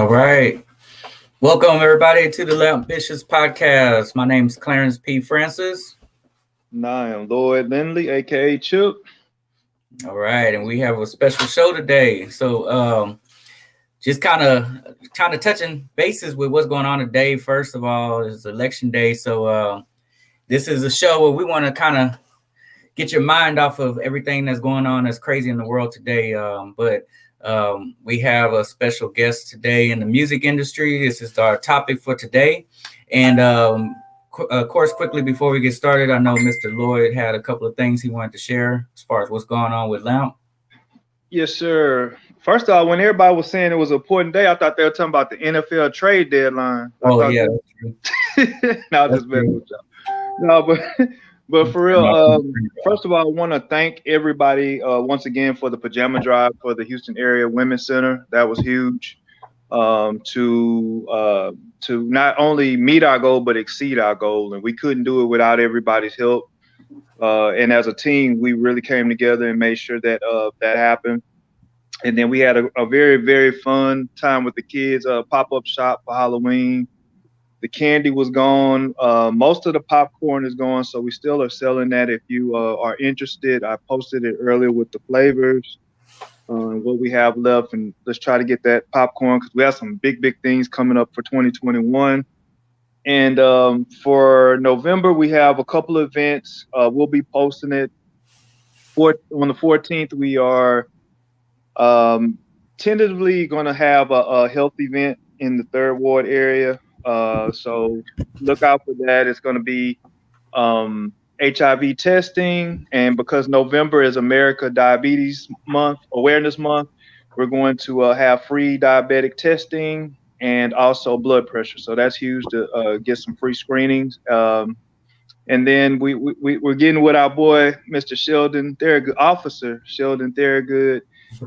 All right. Welcome, everybody, to the Ambitious Podcast. My name's Clarence P. Francis. And I am Lloyd Lindley, aka Chip. All right. And we have a special show today. So, just kind of touching bases with what's going on today. First of all, it's election day. So, this is a show where we want to kind of get your mind off of everything that's going on that's crazy in the world today. But we have a special guest today in the music industry. This is our topic for today. And of course, quickly before we get started, I know Mr. Lloyd had a couple of things he wanted to share as far as what's going on with Lamp. Yes, sir. First of all, when everybody was saying it was an important day, I thought they were talking about the NFL trade deadline. Yeah. No, just messing with y'all. No, but for real, first of all, I want to thank everybody once again for the pajama drive for the Houston Area Women's Center. That was huge to not only meet our goal but exceed our goal, and we couldn't do it without everybody's help. And as a team, we really came together and made sure that that happened. And then we had a very, very fun time with the kids. Pop-up shop for Halloween. The candy was gone. Most of the popcorn is gone, so we still are selling that. If you are interested, I posted it earlier with the flavors and what we have left. And let's try to get that popcorn because we have some big things coming up for 2021. And for November, we have a couple of events. We'll be posting it. On the 14th, we are tentatively going to have a health event in the Third Ward area. So look out for that. It's going to be HIV testing, and because November is America Diabetes Month, Awareness Month, we're going to have free diabetic testing and also blood pressure. So that's huge to get some free screenings. And then we're getting with our boy, Mr. Sheldon Thurgood, Officer Sheldon Thurgood.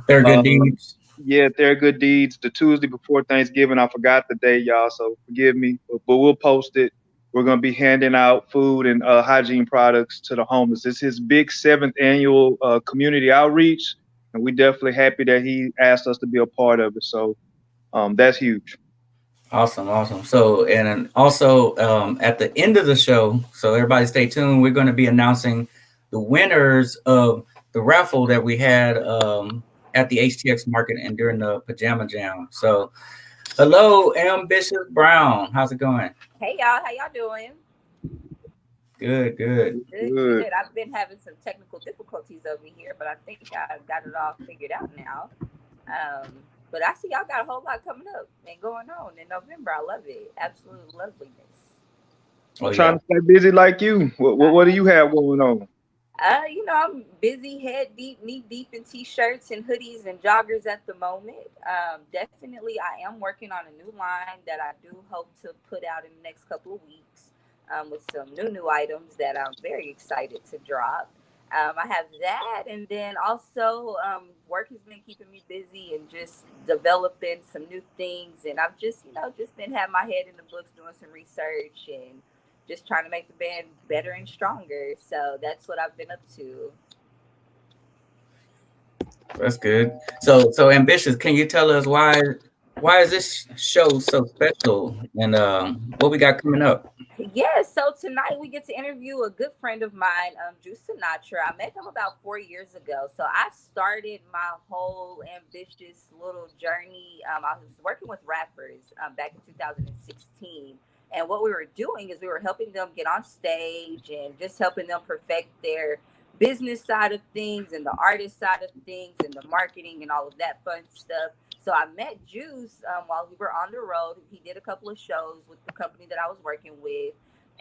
Thurgood Deeds. Yeah, Thurgood Deeds. The Tuesday before Thanksgiving, I forgot the day, y'all, so forgive me. But we'll post it. We're going to be handing out food and hygiene products to the homeless. It's his big 7th annual community outreach, and we're definitely happy that he asked us to be a part of it. So that's huge. Awesome. So, and also at the end of the show, so everybody stay tuned. We're going to be announcing the winners of the raffle that we had at the HTX Market and during the Pajama Jam. So, hello, Ambitious Brown. How's it going? Hey, y'all. How y'all doing? Good. I've been having some technical difficulties over here, but I think I got it all figured out now. But I see y'all got a whole lot coming up and going on in November. I love it. Absolute loveliness. I'm trying to stay busy like you. What do you have going on? I'm busy, head deep, knee deep in t-shirts and hoodies and joggers at the moment. Definitely, I am working on a new line that I do hope to put out in the next couple of weeks with some new items that I'm very excited to drop. I have that, and then also work has been keeping me busy and just developing some new things. And I've just been having my head in the books, doing some research and just trying to make the band better and stronger. So that's what I've been up to. That's good. So Ambitious, can you tell us why is this show so special and what we got coming up? Yeah, so tonight we get to interview a good friend of mine, Juice Sinatra. I met him about 4 years ago. So I started my whole ambitious little journey. I was working with rappers back in 2016. And what we were doing is we were helping them get on stage and just helping them perfect their business side of things and the artist side of things and the marketing and all of that fun stuff. So I met Juice while we were on the road. He did a couple of shows with the company that I was working with.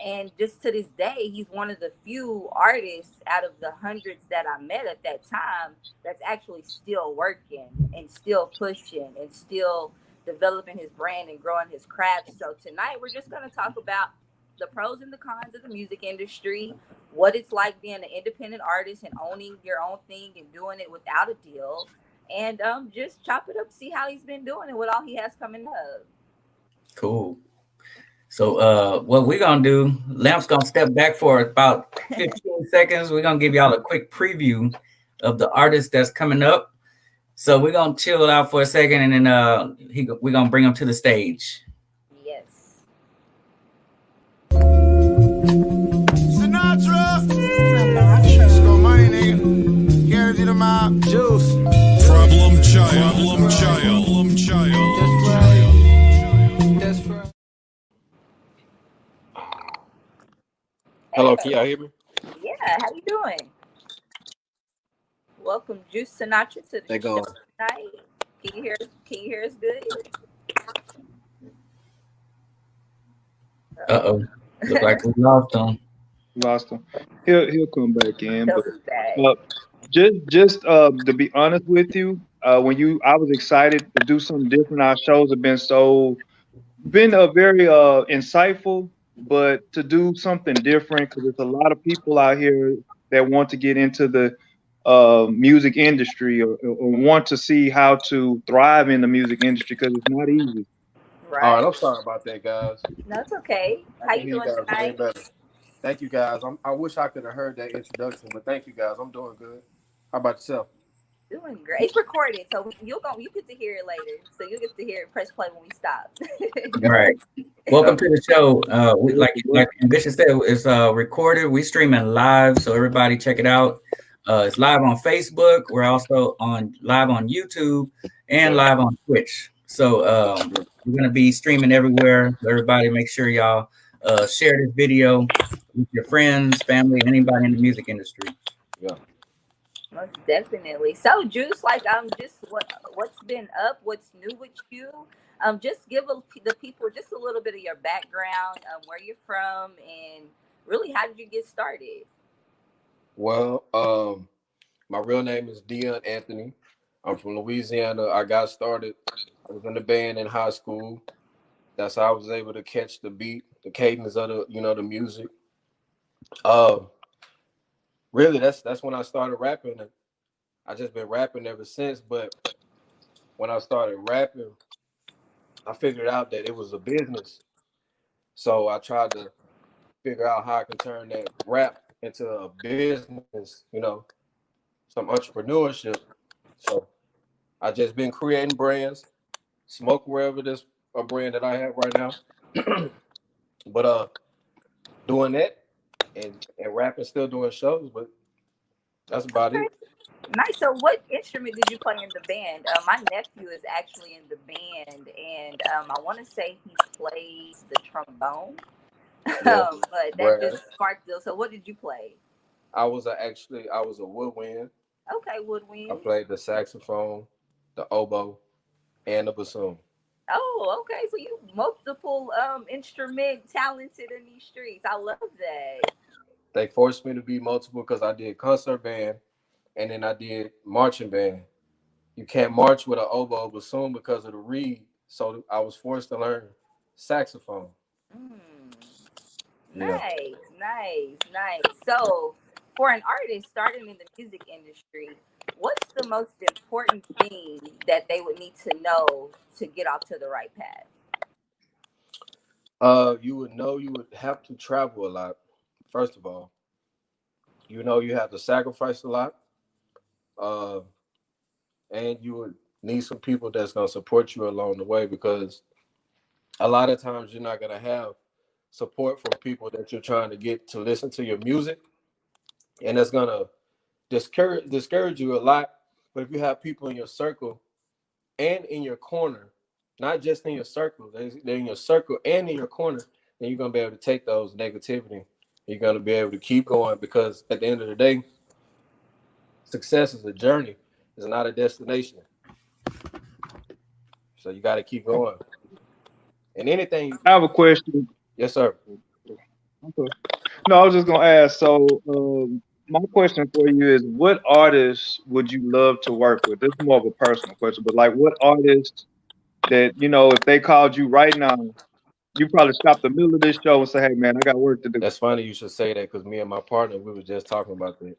And just to this day, he's one of the few artists out of the hundreds that I met at that time that's actually still working and still pushing and still developing his brand and growing his craft. So tonight we're just going to talk about the pros and the cons of the music industry, what it's like being an independent artist and owning your own thing and doing it without a deal, and just chop it up, see how he's been doing and what all he has coming up. Cool. So what we're going to do, Lamp's going to step back for about 15 seconds. We're going to give y'all a quick preview of the artist that's coming up. So we're gonna chill out for a second, and then we're gonna bring him to the stage. Yes. Sinatra. Sinatra. Money, nigga. Guaranteed them out. Juice. Problem child. Problem child. Problem child. That's right. Hello, can y'all hear me? Yeah, how you doing? Welcome, Juice Sinatra, to the They show go. tonight. Can you hear us? Can you hear us good? Uh-oh. Look like we lost him. Lost him. He'll come back in, He'll but be back. just to be honest with you, I was excited to do something different. Our shows have been a very insightful, but to do something different because there's a lot of people out here that want to get into the music industry or want to see how to thrive in the music industry because it's not easy. All Right. right, I'm sorry about that, guys. No, it's okay. I How can you hear you doing guys way tonight? better. Thank you, guys. I wish I could have heard that introduction, but thank you, guys. I'm doing good. How about yourself? Doing great. It's recorded, so you get to hear it later. So you get to hear it. Press play when we stop. All right. Welcome to the show. Like Ambitious said, it's recorded. We streaming live, so everybody check it out. It's live on Facebook. We're also live on YouTube and live on Twitch. So we're gonna be streaming everywhere. So everybody, make sure y'all share this video with your friends, family, anybody in the music industry. Yeah. Most definitely. So, Juice, just what's been up? What's new with you? Just give the people just a little bit of your background, where you're from, and really how did you get started? Well, my real name is Dion Anthony. I'm from Louisiana. I got started. I was in the band in high school. That's how I was able to catch the beat, the cadence of the music. Um, really, that's when I started rapping. And I just been rapping ever since. But when I started rapping, I figured out that it was a business. So I tried to figure out how I can turn that rap into a business, some entrepreneurship. So I just been creating brands, smoke wherever this a brand that I have right now. But doing that and rapping, still doing shows, but that's about Okay, it. nice. So, what instrument did you play in the band? My nephew is actually in the band, and I want to say he plays the trombone. Yeah. But that Whereas just sparked it. So, what did you play? I was a woodwind. Okay, I woodwind. played the saxophone, the oboe, and the bassoon. Oh, okay. So you multiple instrument talented in these streets. I love that. They forced me to be multiple because I did concert band and then I did marching band. You can't march with an oboe bassoon because of the reed, so I was forced to learn saxophone. Mm, Yeah. nice. So, for an artist starting in the music industry, what's the most important thing that they would need to know to get off to the right path? You would have to travel a lot. First of all, you have to sacrifice a lot. Uh, and you would need some people that's gonna support you along the way because a lot of times you're not gonna have support from people that you're trying to get to listen to your music, and that's gonna discourage you a lot. But if you have people in your circle and in your corner, not just in your circle, they're in your circle and in your corner, then you're gonna be able to take those negativity. You're gonna be able to keep going because at the end of the day, success is a journey, it's not a destination. So you got to keep going. And anything, I have a question. yes, sir. Okay. No, I was just gonna ask. So, my question for you is, what artists would you love to work with? This is more of a personal question, but like, what artists that if they called you right now, you probably stop the middle of this show and say, "Hey, man, I got work to do." That's funny you should say that because me and my partner, we were just talking about that.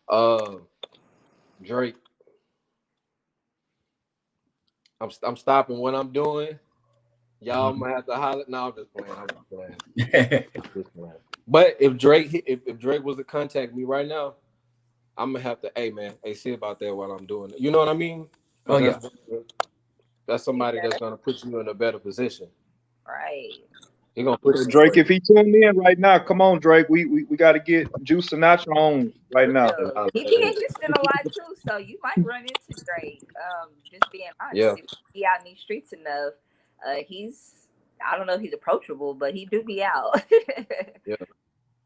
Uh, Drake, I'm stopping what I'm doing. Y'all might have to holler. No, I'm just playing. I'm just playing. Just playing. But if Drake was to contact me right now, I'm gonna have to, hey man, hey, see about that while I'm doing it. You know what I mean? Oh because yeah. that's somebody Yeah, that's gonna put you in a better position. right. He gonna put So you Drake, where if he tuned in right now, come on, Drake. We got to get Juice Sinatra on right now. Real. you He be in Houston a lot too, so you might run into Drake. Just being honest, Yeah, if he out in these streets enough, he's I don't know if he's approachable, but he do be out. yeah,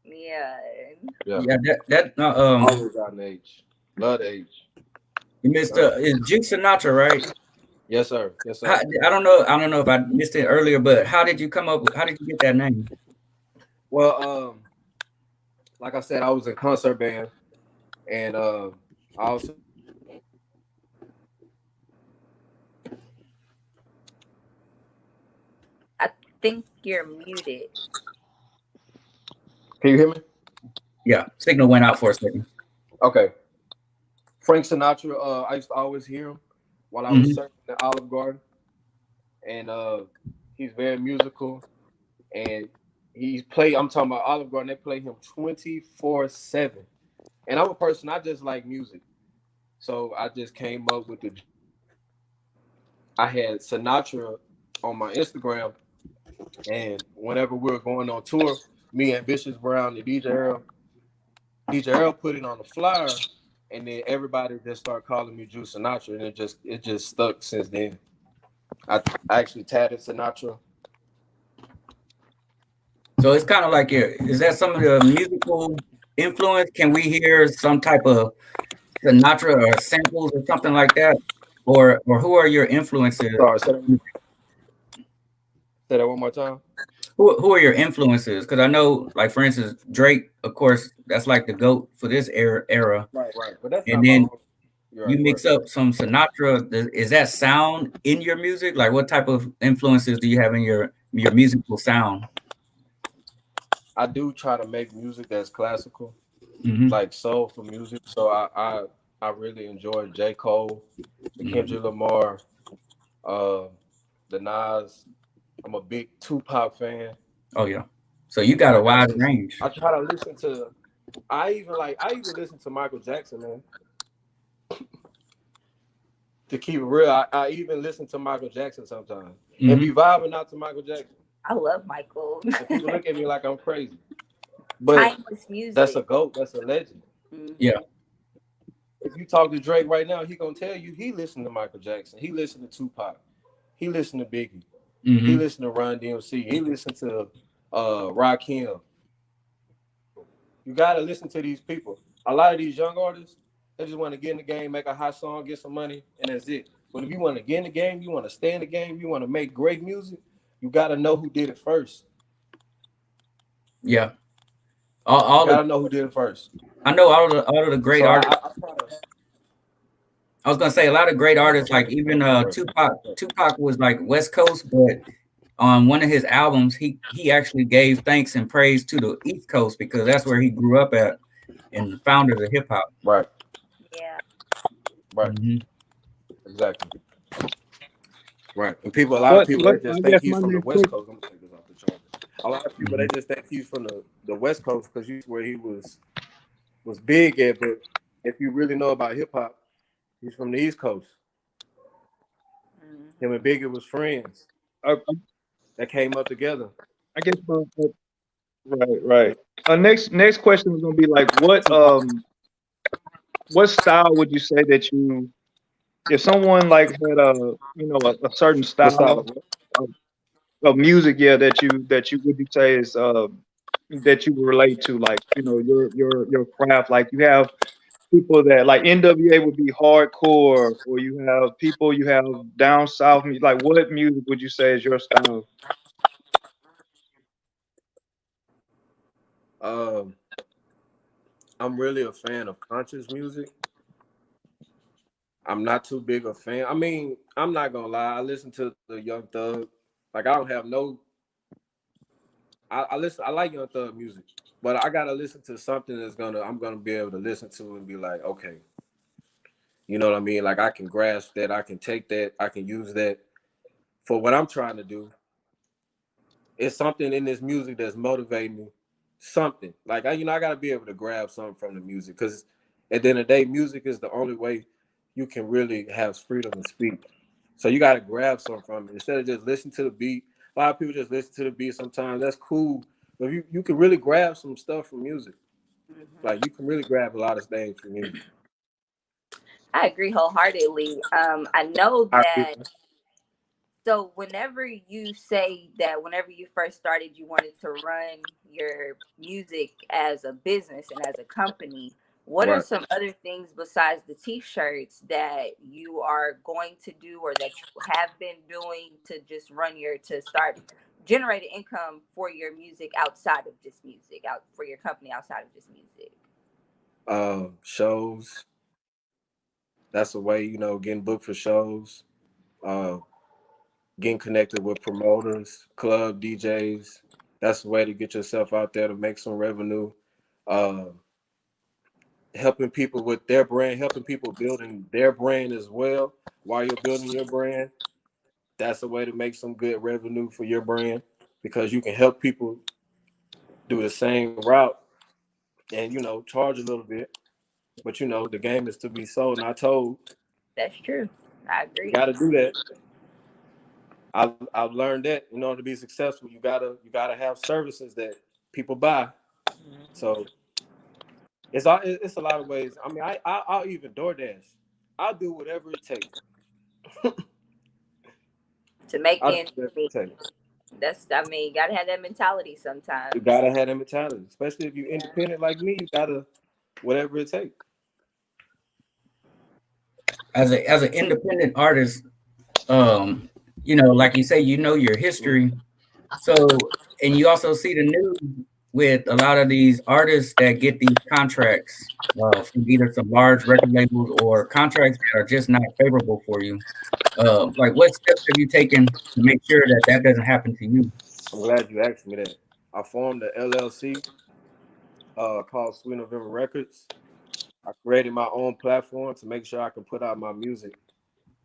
Yeah. yeah. Yeah, that Always got an age. Love the age. you missed is Juice Sinatra, right? Yes, sir. Yes, How, sir. I don't know if I missed it earlier, but how did you come up with, how did you get that name? Well, like I said, I was in concert band, and I also I think you're muted. can you hear me? Yeah, signal went out for a second. Okay. Frank Sinatra. I used to always hear him while I was Hmm. serving at Olive Garden, and he's very musical, and he's play. I'm talking about Olive Garden. They play him 24/7, and I'm a person. I just like music, so I just came up with the. I had Sinatra on my Instagram, and whenever we were going on tour, me and Vicious Brown and DJ Earl put it on the flyer, and then everybody just started calling me Juice Sinatra, and it just stuck since then. I actually tatted Sinatra. So it's kind of like is that some of the musical influence? Can we hear some type of Sinatra or samples or something like that? Or who are your influences? Sorry, say that one more time. Who are your influences? Because I know, like for instance, Drake, of course, that's like the GOAT for this era. Right. But that's And not my then own. You're you right, right. mix up some Sinatra. Is that sound in your music? Like what type of influences do you have in your musical sound? I do try to make music that's classical, Hmm. like soulful music. So I really enjoy J. Cole, the Hmm. Kendrick Lamar, uh, the Nas. I'm a big Tupac fan. Oh yeah. So you got a Like wide range. I try to listen to. I even listen to Michael Jackson, man. To keep it real, I even listen to Michael Jackson sometimes and Hmm. be vibing out to Michael Jackson. I love Michael. And people look at me like I'm crazy, but Timeless that's a music. goat. That's a legend. Yeah. Hmm. If you talk to Drake right now, he gonna tell you he listened to Michael Jackson. He listened to Tupac. He listened to Biggie. He Hmm. listened to Run DMC. He listened to Rakim. You gotta listen to these people. A lot of these young artists, they just want to get in the game, make a hot song, get some money, and that's it. But if you want to get in the game, you want to stay in the game, you want to make great music, you gotta know who did it first. Yeah. You All the gotta know who did it first. I know all of the great So artists. I try to. I was gonna say a lot of great artists, like Go even ahead. Tupac. Tupac was like West Coast, but on one of his albums, he actually gave thanks and praise to the East Coast because that's where he grew up at and founded the hip hop. Right, Yeah. right, Hmm. exactly. Right. And people, a lot of What people, what they I just think guess he's my from the next West question. Coast. I'm gonna take this off the charger. A lot of people, they Hmm. just think he's from the West Coast because he's where he was big at. But if you really know about hip hop, he's from the East Coast. Hmm. Him and Biggie was friends that came up together. I guess right, right. Next question is gonna be like, Tupac. what style would you say that you, if someone like had a certain What style style of of, of music, yeah, that you would you say is that you would relate to, like your craft, like you have people that like NWA would be hardcore, or you have down south like what music would you say is your style? um, I'm really a fan of conscious music. I'm not too big a fan. I mean, I'm not gonna lie. I listen to the Young Thug. Like I don't have no. I listen. I like Young Thug music, but I gotta listen to something I'm gonna be able to listen to and be like, okay, you know what I mean? Like I can grasp that. I can take that. I can use that for what I'm trying to do. It's something in this music that's motivating me. Something like I gotta be able to grab something from the music because at the end of the day, music is the only way you can really have freedom of speech. So you got to grab something from it instead of just listen to the beat. A lot of people just listen to the beat sometimes. That's cool. But you can really grab some stuff from music. Like you can really grab a lot of things from music. I agree wholeheartedly. I know I that. So whenever you say that, whenever you first started, you wanted to run your music as a business and as a company, what are Right. some other things besides the t-shirts that you are going to do or that you have been doing to just to start generating income for your music outside of just music, out for your company outside of just music? Shows. That's a way, getting booked for shows. Uh, Getting connected with promoters, club DJs. That's the way to get yourself out there to make some revenue. Uh, Helping people with their brand, helping people building their brand as well while you're building your brand. That's a way to make some good revenue for your brand because you can help people do the same route and charge a little bit. But the game is to be sold, not told. That's true. I You agree. got to do that. I've learned that in order to be successful, you gotta have services that people buy. So it's a lot of ways. I mean, I'll even DoorDash. I'll do whatever it takes. To make I'll do ends whatever meet. it takes. You gotta have that mentality You sometimes. gotta have that mentality, especially if you're Yeah. independent like me. You gotta whatever it takes. As an independent artist, like you say, your history. So, and you also see the news with a lot of these artists that get these contracts from either some large record labels or contracts that are just not favorable for you. Like, what steps have you taken to make sure that that doesn't happen to you? I'm glad you asked me that. I formed the LLC called Sweet November Records. I created my own platform to make sure I can put out my music.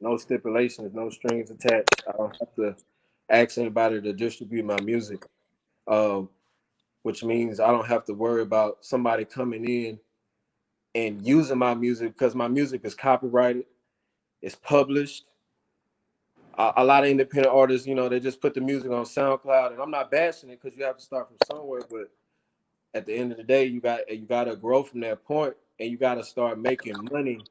No stipulations, no strings attached. I don't have to ask anybody to distribute my music, uh, which means I don't have to worry about somebody coming in and using my music because my music is copyrighted, it's published. A lot of independent artists, they just put the music on SoundCloud, and I'm not bashing it because you have to start from somewhere. But at the end of the day, you got to grow from that point, and you got to start making money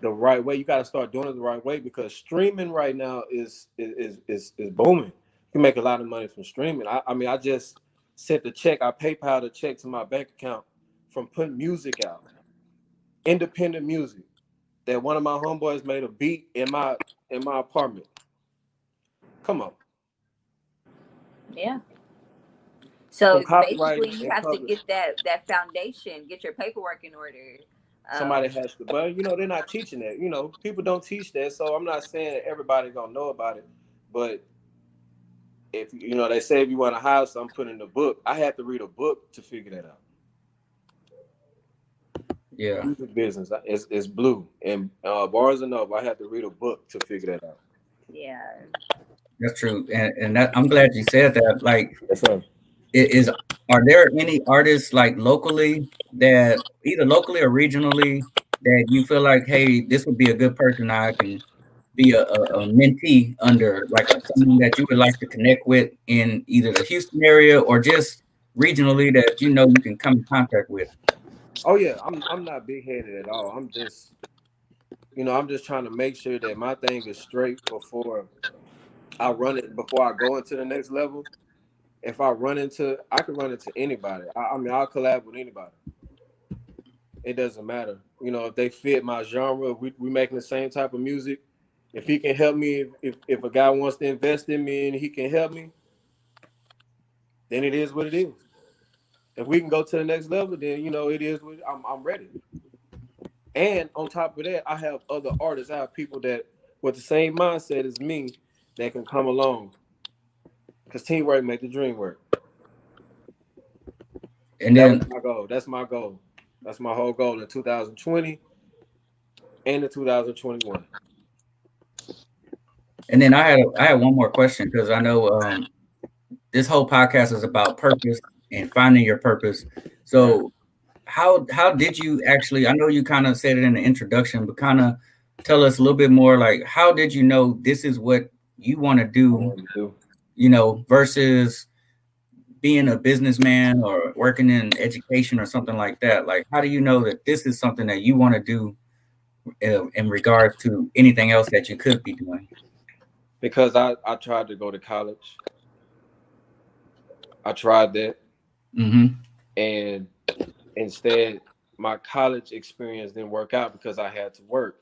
the right way. You got to start doing it the right way because streaming right now is booming. You can make a lot of money from streaming. I mean, I just sent the check. I PayPal the check to my bank account from putting music out, independent music. That one of my homeboys made a beat in my apartment. Come on, Yeah. from So basically, copywriting you and have to publishing. get that foundation, get your paperwork in order. Somebody has to, but they're not teaching that. People don't teach that, so I'm not saying everybody's gonna know about it. But if they say if you want to hire something, put in the book. I had to read a book to figure that out. Yeah, Music business is blue and Barnes and Noble. I had to read a book to figure that out. Yeah. that's true, and that I'm glad you said that. Like, Yes, sir. is are there any artists like locally that either locally or regionally that you feel like, hey, this would be a good person I can be a mentee under, like someone that you would like to connect with in either the Houston area or just regionally that you can come in contact with? Oh yeah, I'm not big headed at all. I'm just trying to make sure that my thing is straight before I run it. Before I go into the next level, if I can run into anybody. I mean, I'll collab with anybody. It doesn't matter. If they fit my genre, if we making the same type of music. If he can help me, if a guy wants to invest in me and he can help me, then it is what it is. If we can go to the next level, then it is what I'm ready. And on top of that, I have other artists. I have people that with the same mindset as me that can come along. Because teamwork make the dream work. And That was then my goal. That's my goal. That's my whole goal in 2020 and in 2021. I had one more question because I know this whole podcast is about purpose and finding your purpose. Right. So how did you actually? I know you kind of said it in the introduction, but kind of tell us a little bit more. Like, how did you know this is what you want to do? You know, versus being a businessman or working in education or something like that. Like, how do you know that this is something that you want to do in regards to anything else that you could be doing? Because I tried to go to college. I tried that, Mm-hmm. and instead, my college experience didn't work out because I had to work,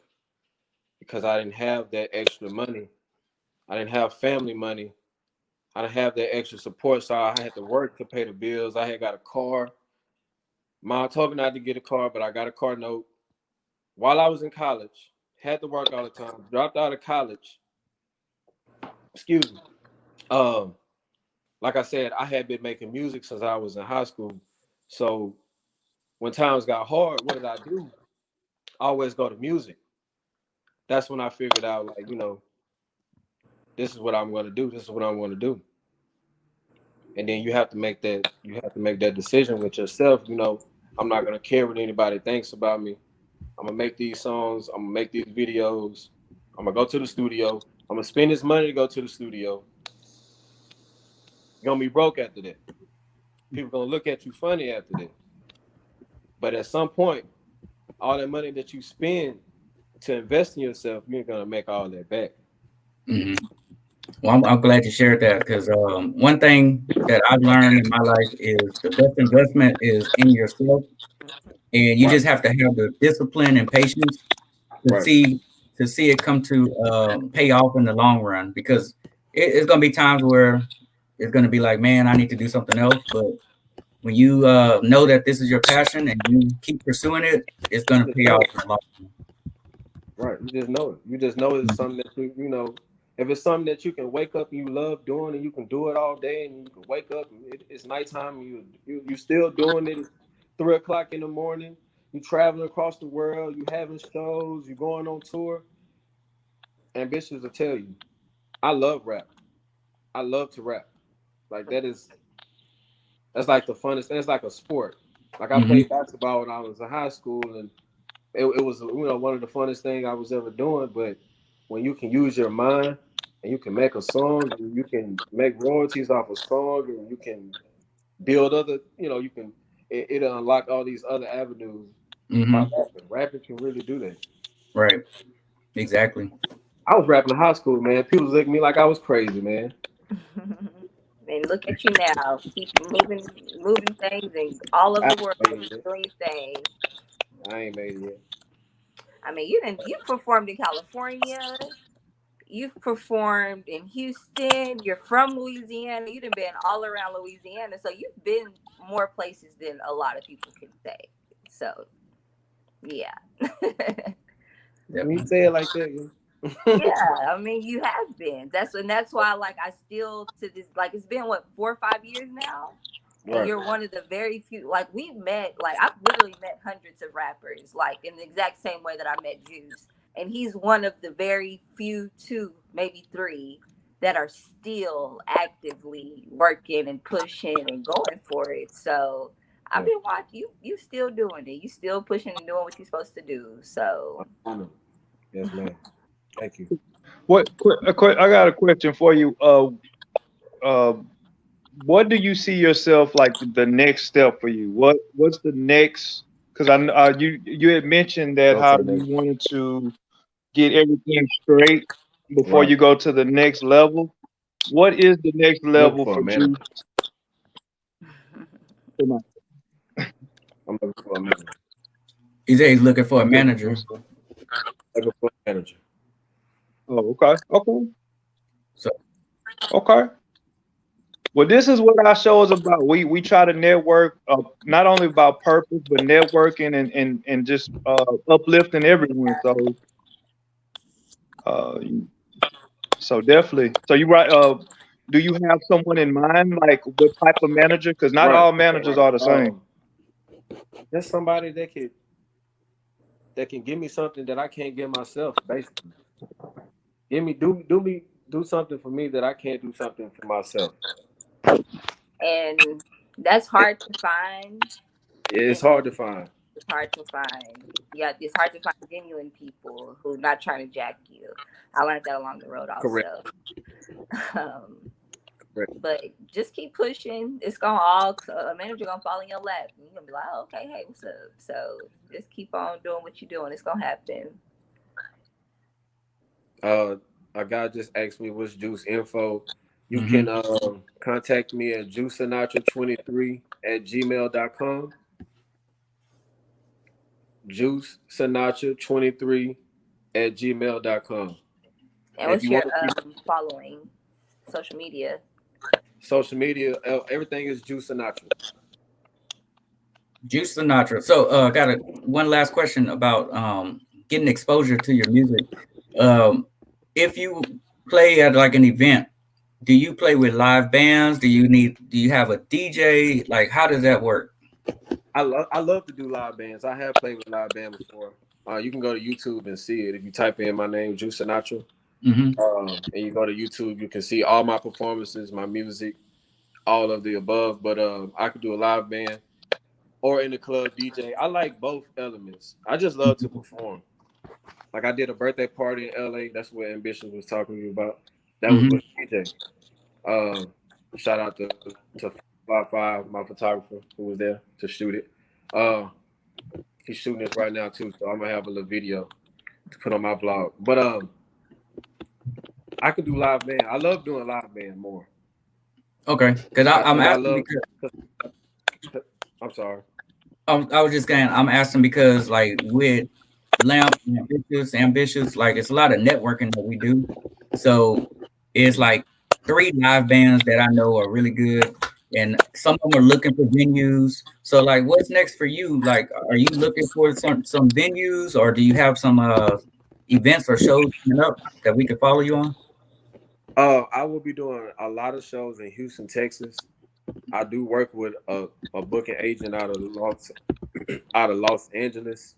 because I didn't have that extra money. I didn't have family money. I didn't have that extra support, so I had to work to pay the bills. I had got a car. Mom told me not to get a car, but I got a car note while I was in college. Had to work all the time. Dropped out of college. Excuse me. Um, like I said, I had been making music since I was in high school. So when times got hard, what did I do? I always go to music. That's when I figured out, like, this is what I'm going to do. This is what I'm going to do. And then you have to make that decision with yourself. I'm not going to care what anybody thinks about me. I'm going to make these songs. I'm going to make these videos. I'm going to go to the studio. I'm going to spend this money to go to the studio. You're going to be broke after that. People going to look at you funny after that. But at some point, all that money that you spend to invest in yourself, you're going to make all that back. Mm-hmm. Well, I'm glad you shared that, because one thing that I've learned in my life is the best investment is in yourself, and you just have to have the discipline and patience to see it come to pay off in the long run. Because it's going to be times where it's going to be like, man, I need to do something else. But when you know that this is your passion and you keep pursuing it, it's going to pay off in the long run. Right. You just know it. You just know it's something that if it's something that you can wake up and you love doing, and you can do it all day, and you can wake up and it's nighttime and you still doing it at 3 o'clock in the morning. You traveling across the world. You having shows. You going on tour. Ambitious will tell you, I love rap. I love to rap. Like that's like the funnest. That's like a sport. Like I played basketball when I was in high school, and it was one of the funnest things I was ever doing. But when you can use your mind and you can make a song, and you can make royalties off a song, and you can build other, you can it unlock all these other avenues by rapping. Rapping can really do that. Right. Exactly. I was rapping in high school, man. People was looking at me like I was crazy, man. And look at you now, keep moving things and all over the world doing your thing. I ain't made it yet. I mean, you performed in California. You've performed in Houston. You're from Louisiana. You've been all around Louisiana. So you've been more places than a lot of people can say. So, yeah. When you say it like that, yeah, I mean, you have been. That's why, like, I still to this, like, it's been what 4 or 5 years now. And right. You're one of the very few, like, we met, like, I've literally met hundreds of rappers, like, in the exact same way that I met Juice. And he's one of the very few, 2, maybe 3, that are still actively working and pushing and going for it. So I've been watching you still doing it. You still pushing and doing what you're supposed to do. So. Yes, ma'am. Thank you. I got a question for you. What do you see yourself like the next step for you? What's the next? Because you had mentioned that how you wanted to get everything straight before you go to the next level. What is the next level for you? I'm looking for a manager. He said he's looking for a manager. Looking for a manager. Oh, okay. Okay. Well, this is what our show is about. We try to network, not only about purpose, but networking and just uplifting everyone. So definitely. So you right. Do you have someone in mind, like what type of manager? Because not all managers are the same. There's somebody that can give me something that I can't give myself. Basically, do something for me that I can't do something for myself. And that's hard to find. It's hard to find. It's hard to find. Yeah, it's hard to find genuine people who not trying to jack you. I learned that along the road Correct. also. Um, Correct. but just keep pushing. It's gonna all a manager gonna fall in your lap. And you're gonna be like, oh, okay, hey, what's up? So just keep on doing what you're doing. It's gonna happen. A guy just asked me what's Juice info. You can contact me at juicesinatra23@gmail.com. juicesinatra23@gmail.com. And what's your following? Social media. Social media, everything is Juice Sinatra. Juice Sinatra. So got one last question about getting exposure to your music. If you play at like an event, do you play with live bands? Do you have a DJ? Like, how does that work? I love to do live bands. I have played with live band before. You can go to YouTube and see it. If you type in my name, Juice Sinatra, and you go to YouTube, you can see all my performances, my music, all of the above. But I could do a live band or in the club DJ. I like both elements. I just love to perform. Like I did a birthday party in LA. That's what Ambition was talking to you about. That was with DJ. Shout out to 5 my photographer who was there to shoot it. He's shooting this right now too, so I'm gonna have a little video to put on my vlog. But I could do live band. I love doing live band more. Okay, because I'm asking I'm sorry. I was just saying I'm asking because like with Lamp ambitious, like it's a lot of networking that we do. So it's like 3 live bands that I know are really good, and some of them are looking for venues. So like, what's next for you? Like, are you looking for some venues, or do you have some events or shows coming up that we can follow you on? I will be doing a lot of shows in Houston, Texas. I do work with a booking agent out of Los Angeles.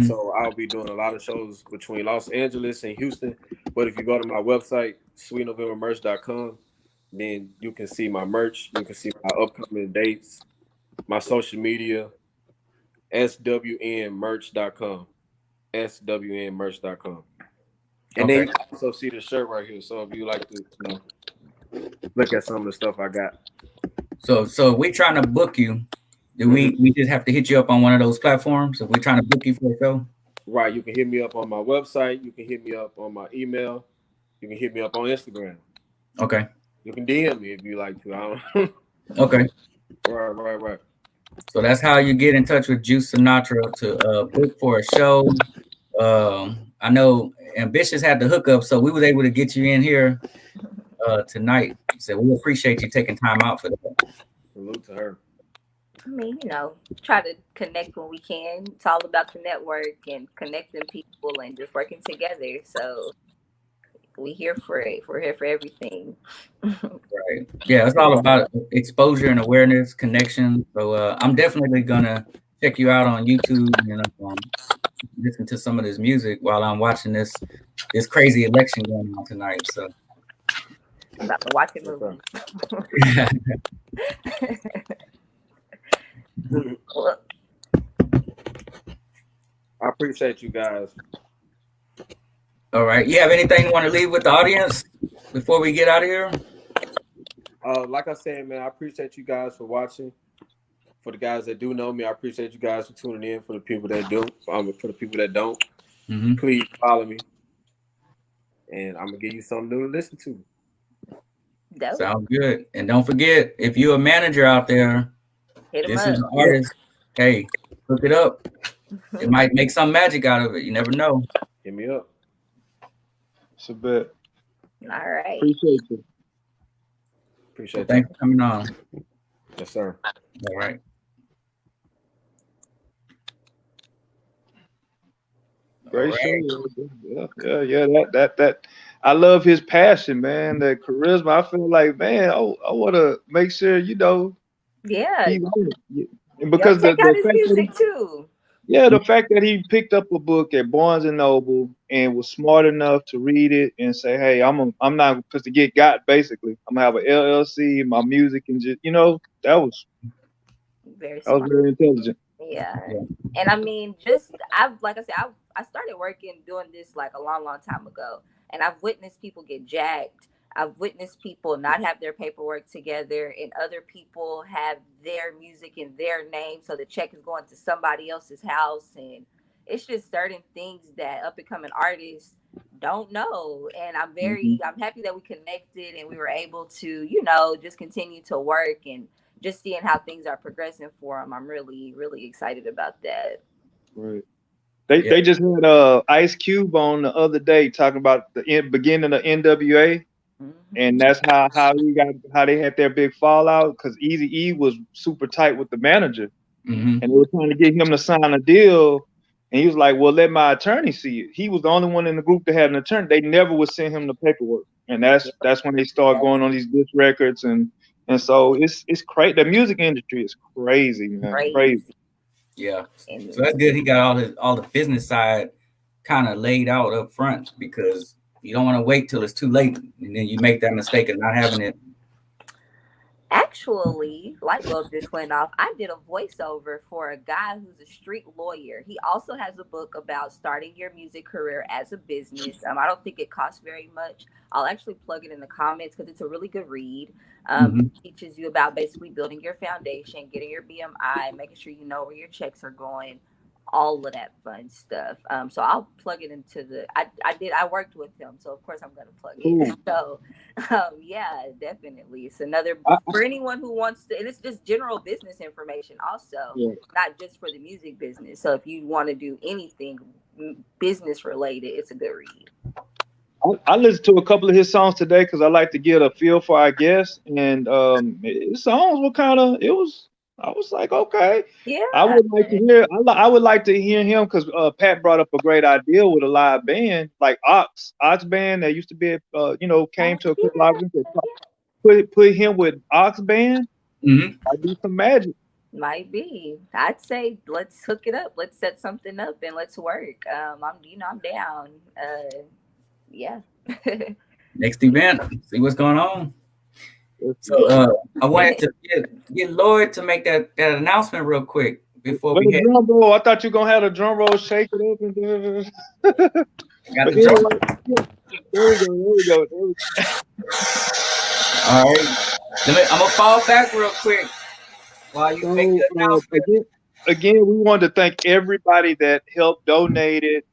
So I'll be doing a lot of shows between Los Angeles and Houston. But if you go to my website, sweetnovembermerch.com, then you can see my merch. You can see my upcoming dates, my social media, swnmerch.com, swnmerch.com. And then you can also see the shirt right here. So if you like to look at some of the stuff I got. So we're trying to book you. Do we just have to hit you up on one of those platforms if we're trying to book you for a show? Right. You can hit me up on my website. You can hit me up on my email. You can hit me up on Instagram. Okay. You can DM me if you like to. Okay. Right. So that's how you get in touch with Juice Sinatra to book for a show. I know Ambitious had the hookup, so we was able to get you in here tonight. So we appreciate you taking time out for that. Salute to her. I mean, try to connect when we can. It's all about the network and connecting people and just working together. So we're here for it. We're here for everything. Right. Yeah, it's all about exposure and awareness, connection. So I'm definitely gonna check you out on YouTube and listen to some of this music while I'm watching this crazy election going on tonight. So I'm about to watch a movie. I appreciate you guys. All right. You have anything you want to leave with the audience before we get out of here? Like I said, man, I appreciate you guys for watching. For the guys that do know me, I appreciate you guys for tuning in. For the people that do, for the people that don't, please follow me. And I'm gonna give you something new to listen to. Sounds good. And don't forget, if you're a manager out there, this is an artist. Hey, hook it up. It might make some magic out of it. You never know. Hit me up. It's a bet. All right. Appreciate you. Appreciate Thanks for coming on. Yes, sir. All right. Great show. Yeah. That I love his passion, man. That charisma. I feel like, man, I want to make sure Yeah. And because check out his music too. Yeah, the fact that he picked up a book at Barnes and Noble and was smart enough to read it and say, "Hey, I'm not because to get got basically. I'm gonna have an LLC, my music, and just that was very intelligent." Yeah. Yeah. And I mean, just I've like I said, I started working doing this like a long, long time ago, and I've witnessed people get jacked. I've witnessed people not have their paperwork together, and other people have their music in their name, so the check is going to somebody else's house, and it's just certain things that up and coming artists don't know. And Mhm. I'm happy that we connected and we were able to, you know, just continue to work and just seeing how things are progressing for them. I'm really, really excited about that. Right. Yeah. They just had Ice Cube on the other day talking about the beginning of NWA, and Hmm. that's how they had their big fallout because Easy E was super tight with the manager, Hmm. and they were trying to get him to sign a deal, and he was like, "Well, let my attorney see it." He was the only one in the group that had an attorney. They never would send him the paperwork, and that's when they start That's going on these disc records, and so it's crazy. The music industry is crazy, man, crazy. crazy. Yeah. And So that's good. He got all the business side kind of laid out up front because you don't want to wait till it's too late and then you make that mistake of not having it. actually, light bulb just went off. I did a voiceover for a guy who's a street lawyer. He also has a book about starting your music career as a business. I don't think it costs very much. I'll actually plug it in the comments because it's a really good read. Hmm. It teaches you about basically building your foundation, getting your BMI, making sure you know where your checks are going, all of that fun stuff. So I'll plug it into I worked with him, so of course I'm gonna plug it. Cool. So yeah, definitely. It's another I, for anyone who wants to, and it's just general business information, also, yeah. not just for the music business. So if you want to do anything business related, it's a good read. I listened to a couple of his songs today because I like to get a feel for our guests, and his songs were kind of. It was. I was like, okay, I Yeah, would like to hear. I would like to hear him because Pat brought up a great idea with a live band like Ox band that used to be, came oh, to a yeah, couple of events. Put him with Ox band. Hmm. I'd do some magic. might be. I'd say let's hook it up. Let's set something up and let's work. I'm down. Yeah. Next event, see what's going on. So Let's I wanted to get Lloyd to make that announcement real quick before But we the head. drum roll, I thought you were gonna have a drum roll, shake it up, and I got but the drum. anyway, there we go, there we go, there we go. All right. I'm gonna fall back real quick while you make So the announcement. again, we wanted to thank everybody that helped donated.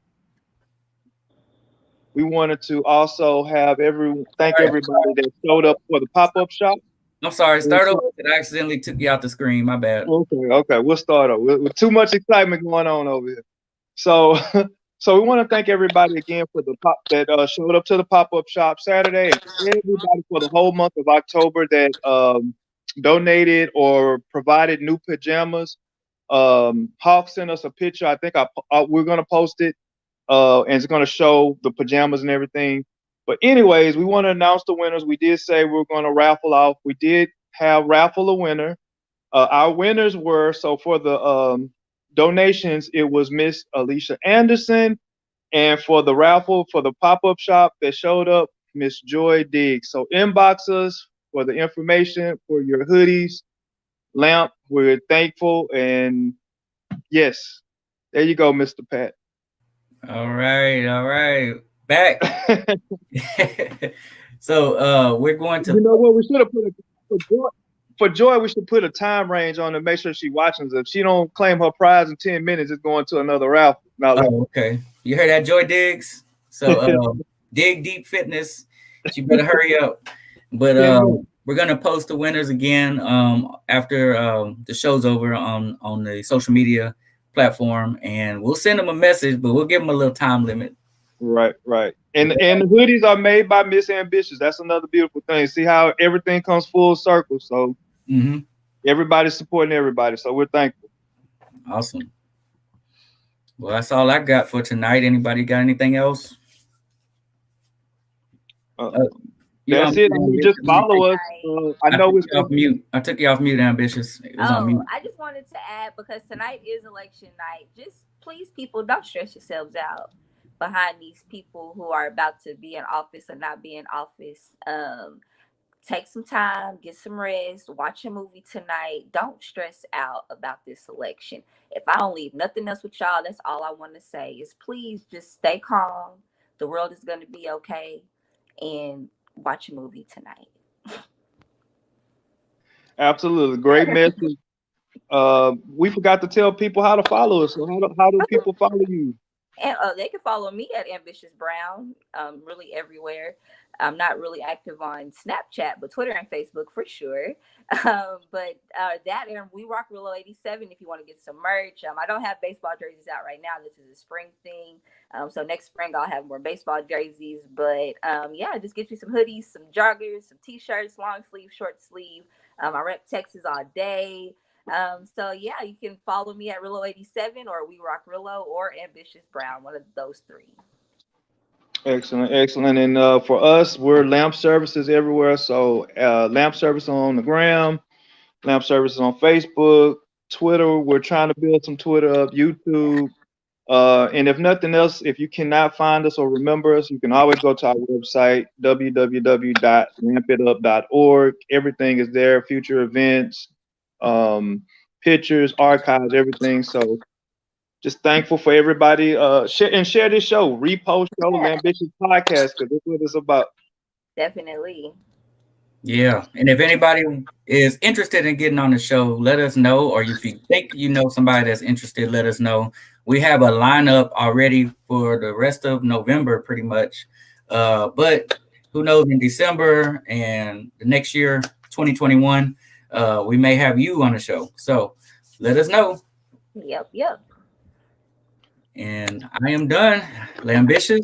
We wanted to also thank All right. everybody that showed up for the pop up shop. I'm sorry. And Start over. so, I accidentally took you out the screen. My bad. okay, we'll start over. With too much excitement going on over here. So, so we want to thank everybody again for the pop that showed up to the pop up shop Saturday, and everybody for the whole month of October that donated or provided new pajamas. Hawk sent us a picture. I think we're gonna post it, and it's gonna show the pajamas and everything. But anyways, we want to announce the winners. We did say we are gonna raffle off. We did have raffle a winner. Our winners were so for the donations, it was Miss Alicia Anderson, and for the raffle for the pop up shop that showed up, Miss Joy Diggs. So inbox us for the information for your hoodies, lamp. We're thankful, and yes, there you go, Mr. Pat. All right. All right. Back. So we're going to. You know what? We should have put for Joy. For Joy, we should put a time range on to make sure she watches. If she don't claim her prize in 10 minutes, it's going to another raffle. Now, Oh, okay. You heard that, Joy Diggs? So dig deep fitness. You better hurry up. But 10 minutes. we're gonna post the winners again after the show's over on the social media platform, and we'll send them a message, but we'll give them a little time limit. Right, right. And the hoodies are made by Miss Ambitious. That's another beautiful thing. See how everything comes full circle. So Mm-hmm. everybody's supporting everybody. So we're thankful. Awesome. Well, that's all I got for tonight. Anybody got anything else? Uh, Uh, you that's on it. mute, I mean, just Ambitious? follow us. I I know took it's you off mute. I took you off mute, Ambitious. It was on Oh, mute. I just wanted to add because tonight is election night. Just please, people, don't stress yourselves out behind these people who are about to be in office or not be in office. take some time, get some rest, watch a movie tonight. Don't stress out about this election. If I don't leave nothing else with y'all, that's all I want to say is please just stay calm. The world is going to be okay. And watch a movie tonight. Absolutely. Great message. We forgot to tell people how to follow us. So how do people follow you? And they can follow me at Ambitious Brown, really everywhere. I'm not really active on Snapchat, but Twitter and Facebook for sure. But that and We Rock Willow 87 if you want to get some merch. I don't have baseball jerseys out right now. This is a spring thing. So next spring I'll have more baseball jerseys. But yeah, just get you some hoodies, some joggers, some t-shirts, long sleeve, short sleeve. I rep Texas all day. So yeah, you can follow me at Rillo 87 or We Rock Rillo or Ambitious Brown, one of those three. Excellent, excellent. And for us, we're Lamp Services everywhere. So Lamp Service on the gram, Lamp Services on Facebook, Twitter. We're trying to build some Twitter up, YouTube. And if nothing else, if you cannot find us or remember us, you can always go to our website, www.lampitup.org. Everything is there, future events, pictures, archives, everything. So just thankful for everybody. Share this show, repost show, Ambitious Podcast, because that's what it's about. Definitely. Yeah, and if anybody is interested in getting on the show, let us know. Or if you think you know somebody that's interested, let us know. We have a lineup already for the rest of November, pretty much. But who knows, in December and the next year, 2021, we may have you on the show. So let us know. Yep. And I am done. Ambitious.